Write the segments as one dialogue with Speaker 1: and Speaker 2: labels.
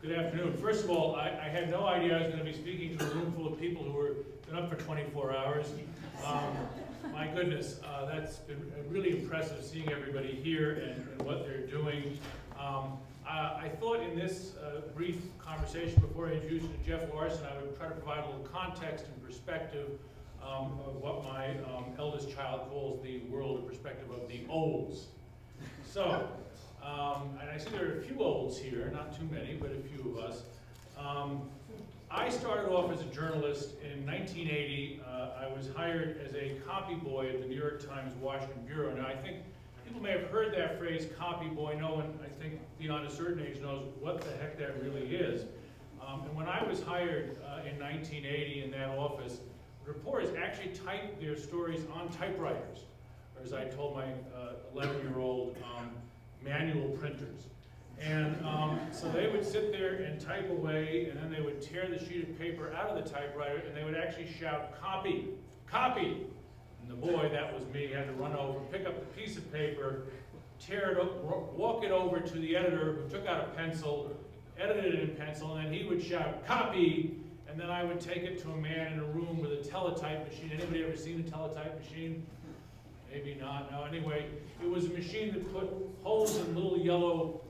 Speaker 1: Good afternoon. First of all, I had no idea I was going to be speaking to a room full of people who were been up for 24 hours. My goodness, that's been really impressive seeing everybody here and what they're doing. I thought in this brief conversation before I introduce you to Jeff Larson, I would try to provide a little context and perspective of what my eldest child calls the world and perspective of the olds. So, and I see there are a few olds here, not too many, but a few of us. I started off as a journalist in 1980. I was hired as a copy boy at the New York Times Washington Bureau. Now, I think people may have heard that phrase, copy boy. No one, I think, beyond a certain age knows what the heck that really is. And when I was hired in 1980 in that office, reporters actually typed their stories on typewriters, or as I told my 11-year-old, manual printers. And so they would sit there and type away, and then they would tear the sheet of paper out of the typewriter, and they would actually shout, "Copy! Copy!" And the boy, that was me, had to run over, pick up the piece of paper, tear it up, walk it over to the editor, who took out a pencil, edited it in pencil, and then he would shout, "Copy!" And then I would take it to a man in a room with a teletype machine. Anybody ever seen a teletype machine? Maybe not. No, anyway, it was a machine that put holes in little yellow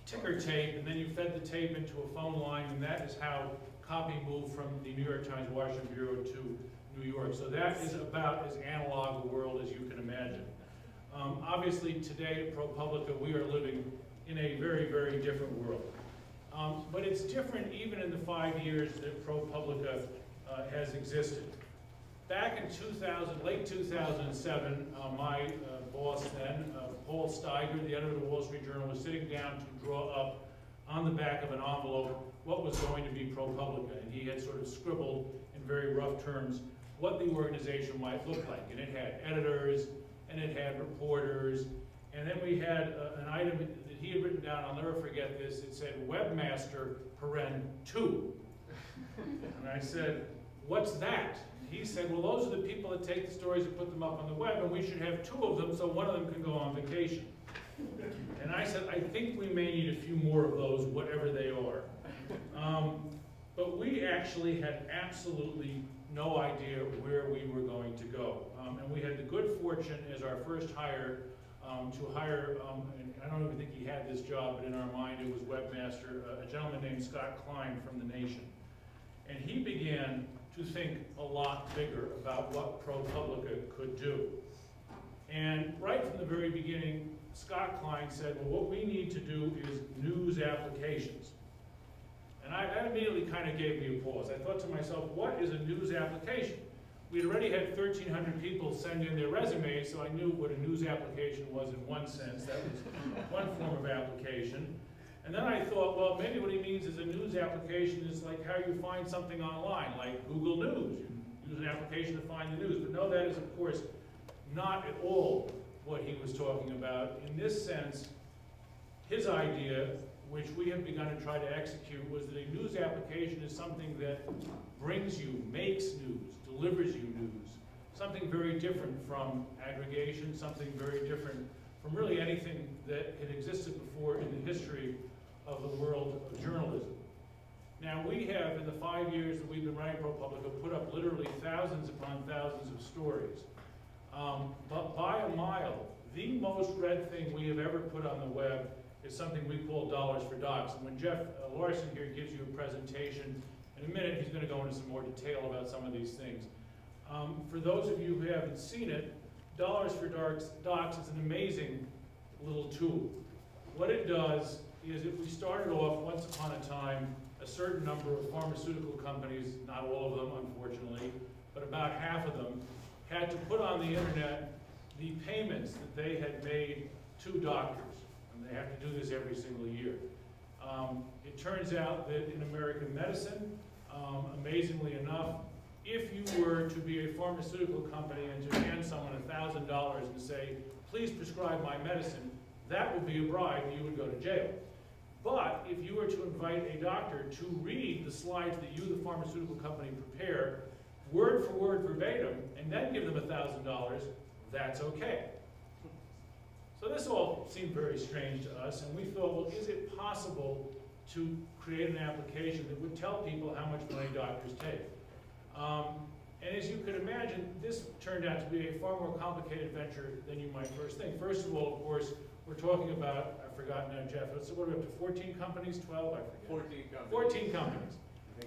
Speaker 1: ticker tape, and then you fed the tape into a phone line, and that is how copy moved from the New York Times Washington Bureau to New York. So that is about as analog a world as you can imagine. Obviously, today at ProPublica, we are living in a very, very different world. But it's different even in the 5 years that ProPublica has existed. Back in 2000, late 2007, my boss then, Paul Steiger, the editor of the Wall Street Journal, was sitting down to draw up on the back of an envelope what was going to be ProPublica. And he had sort of scribbled in very rough terms what the organization might look like. And it had editors, and it had reporters, and then we had an item that he had written down, I'll never forget this, it said webmaster, paren 2. And I said, "What's that?" He said, "Well, those are the people that take the stories and put them up on the web, and we should have 2 of them so one of them can go on vacation." And I said, "I think we may need a few more of those, whatever they are." But we actually had absolutely no idea where we were going to go. And we had the good fortune as our first hire to hire, and I don't even think he had this job, but in our mind it was webmaster, a gentleman named Scott Klein from The Nation. And he began to think a lot bigger about what ProPublica could do. And right from the very beginning, Scott Klein said, well, what we need to do is news applications. And that immediately kind of gave me a pause. I thought to myself, what is a news application? We'd already had 1,300 people send in their resumes, so I knew what a news application was in one sense. That was one form of application. And then I thought, well, maybe what he means is a news application is like how you find something online, like Google News. You use an application to find the news. But no, that is, of course, not at all what he was talking about. In this sense, his idea, which we have begun to try to execute, was that a news application is something that brings you, makes news, delivers you news. Something very different from aggregation, something very different from really anything that had existed before in the history of the world of journalism. Now, we have, in the 5 years that we've been running ProPublica, put up literally thousands upon thousands of stories. But by a mile, the most read thing we have ever put on the web is something we call dollars for docs. And when Jeff Larson here gives you a presentation, in a minute he's going to go into some more detail about some of these things. For those of you who haven't seen it, dollars for docs is an amazing little tool. What it does is, if we started off once upon a time, a certain number of pharmaceutical companies, not all of them unfortunately, but about half of them, had to put on the internet the payments that they had made to doctors. And they have to do this every single year. It turns out that in American medicine, amazingly enough, if you were to be a pharmaceutical company and to hand someone $1,000 and say, please prescribe my medicine, that would be a bribe and you would go to jail. But if you were to invite a doctor to read the slides that you, the pharmaceutical company, prepare, word for word verbatim, and then give them $1,000, that's okay. So this all seemed very strange to us, and we thought, well, is it possible to create an application that would tell people how much money doctors take. And as you could imagine, this turned out to be a far more complicated venture than you might first think. First of all, of course, we're talking about, I've forgotten now, Jeff, so what are we up to, 14 companies, 12? I forget. 14 companies. 14 companies.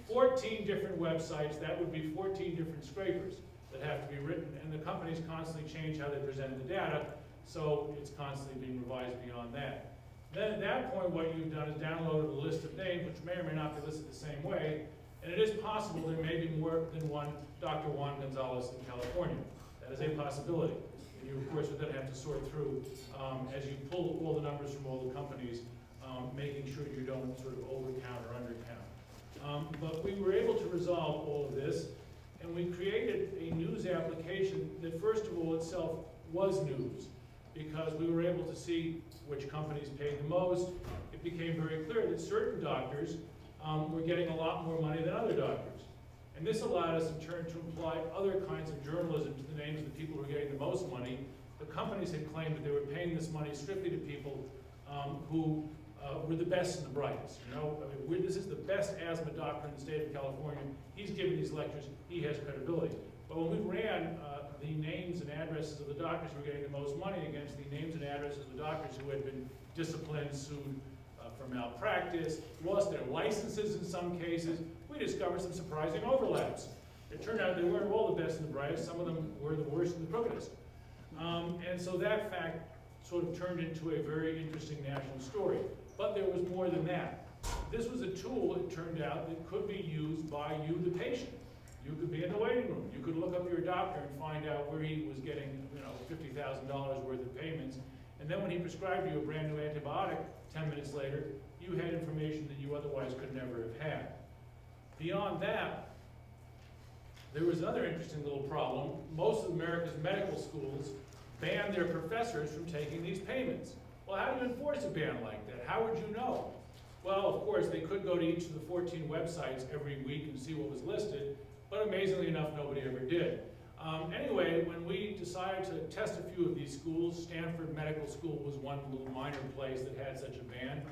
Speaker 1: 14 different websites, that would be 14 different scrapers that have to be written, and the companies constantly change how they present the data, so it's constantly being revised beyond that. Then at that point, what you've done is downloaded a list of names, which may or may not be listed the same way, and it is possible there may be more than one Dr. Juan Gonzalez in California. That is a possibility. And you, of course, would then have to sort through, as you pull all the numbers from all the companies, making sure you don't sort of overcount or undercount. But we were able to resolve all of this, and we created a news application that, first of all, itself was news, because we were able to see which companies paid the most. It became very clear that certain doctors were getting a lot more money than other doctors. And this allowed us, in turn, to apply other kinds of journalism to the names of the people who were getting the most money. The companies had claimed that they were paying this money strictly to people who were the best and the brightest. You know, I mean, this is the best asthma doctor in the state of California. He's giving these lectures. He has credibility. But when we ran the names and addresses of the doctors who were getting the most money against the names and addresses of the doctors who had been disciplined, sued for malpractice, lost their licenses in some cases, we discovered some surprising overlaps. It turned out they weren't all the best and the brightest. Some of them were the worst and the crookedest. And so that fact sort of turned into a very interesting national story. But there was more than that. This was a tool, it turned out, that could be used by you, the patient. You could be in the waiting room. You could look up your doctor and find out where he was getting, you know, $50,000 worth of payments. And then when he prescribed you a brand new antibiotic 10 minutes later, you had information that you otherwise could never have had. Beyond that, there was another interesting little problem. Most of America's medical schools ban their professors from taking these payments. Well, how do you enforce a ban like that? How would you know? Well, of course, they could go to each of the 14 websites every week and see what was listed, but amazingly enough, nobody ever did. Anyway, when we decided to test a few of these schools, Stanford Medical School was one little minor place that had such a ban.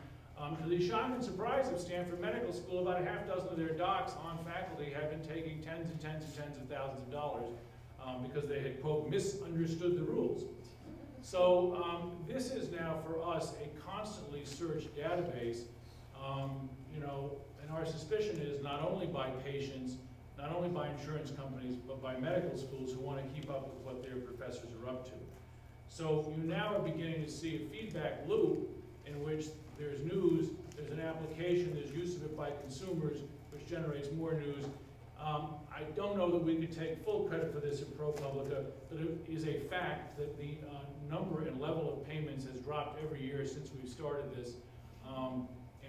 Speaker 1: To the shock and surprise of Stanford Medical School, about a half dozen of their docs on faculty had been taking tens and tens and tens of thousands of dollars because they had, quote, misunderstood the rules. So this is now for us a constantly searched database, you know, and our suspicion is not only by patients, not only by insurance companies, but by medical schools who want to keep up with what their professors are up to. So you now are beginning to see a feedback loop in which there's news, there's an application, there's use of it by consumers, which generates more news. I don't know that we could take full credit for this in ProPublica, but it is a fact that the number and level of payments has dropped every year since we've started this.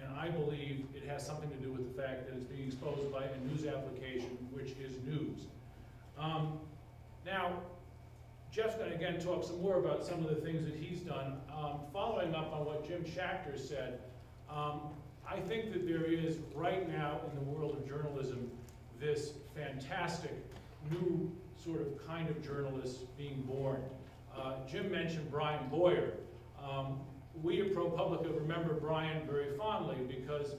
Speaker 1: And I believe it has something to do with the fact that it's being exposed by a news application, which is news. Now, Jeff's going to again talk some more about some of the things that he's done. Following up on what Jim Schachter said, I think that there is right now in the world of journalism this fantastic new sort of kind of journalist being born. Jim mentioned Brian Boyer. We at ProPublica remember Brian very fondly because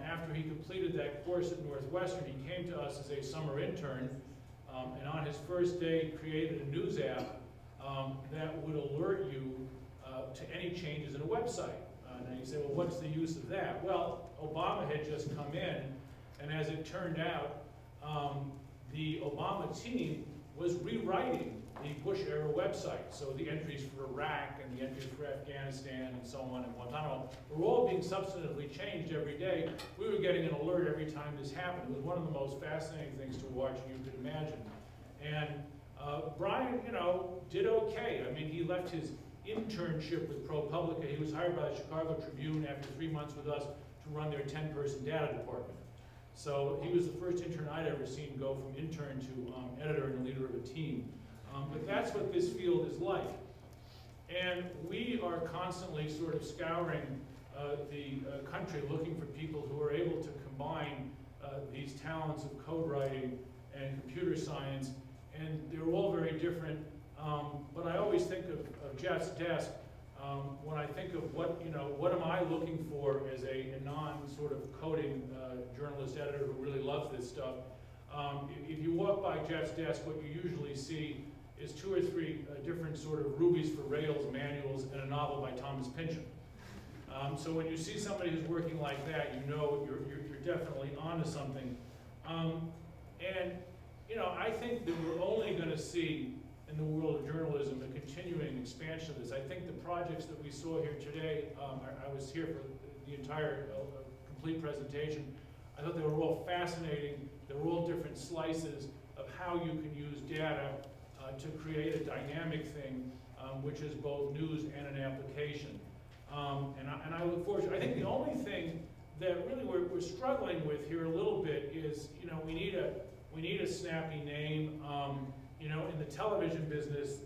Speaker 1: after he completed that course at Northwestern, he came to us as a summer intern, and on his first day created a news app that would alert you to any changes in a website. And you say, well, what's the use of that? Well, Obama had just come in, and as it turned out, the Obama team was rewriting the Bush-era website. So the entries for Iraq and the entries for Afghanistan and so on and Guantanamo were all being substantively changed every day. We were getting an alert every time this happened. It was one of the most fascinating things to watch you could imagine. And Brian, you know, did okay. I mean, he left his internship with ProPublica. He was hired by the Chicago Tribune after 3 months with us to run their 10-person data department. So he was the first intern I'd ever seen go from intern to editor and leader of a team. But that's what this field is like. And we are constantly sort of scouring the country looking for people who are able to combine these talents of code writing and computer science. And they're all very different. But I always think of Jeff's desk when I think of what am I looking for as a non-sort of coding journalist editor who really loves this stuff, if you walk by Jeff's desk, what you usually see is 2 or 3 different sort of Rubies for Rails manuals and a novel by Thomas Pynchon. So when you see somebody who's working like that, you know you're definitely onto something. And I think that we're only going to see in the world of journalism a continuing expansion of this. I think the projects that we saw here today, I was here for the entire complete presentation. I thought they were all fascinating. They were all different slices of how you can use data to create a dynamic thing, which is both news and an application. And I look forward to it. I think the only thing that really we're struggling with here a little bit is, we need a snappy name. In the television business,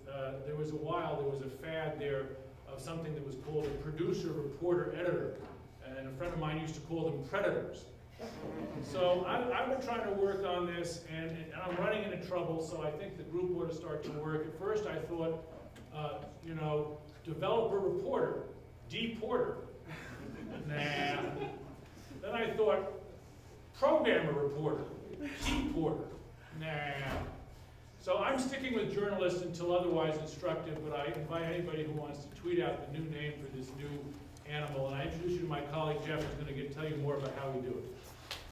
Speaker 1: there was a fad there of something that was called a producer, reporter, editor. And a friend of mine used to call them predators. So I've been trying to work on this, and I'm running into trouble, so I think the group ought to start to work. At first I thought, developer reporter, D-porter. Nah. Then I thought, programmer reporter, T-porter. Nah. So I'm sticking with journalist until otherwise instructed, but I invite anybody who wants to tweet out the new name for this new animal. And I introduce you to my colleague Jeff, who's going to tell you more about how we do it.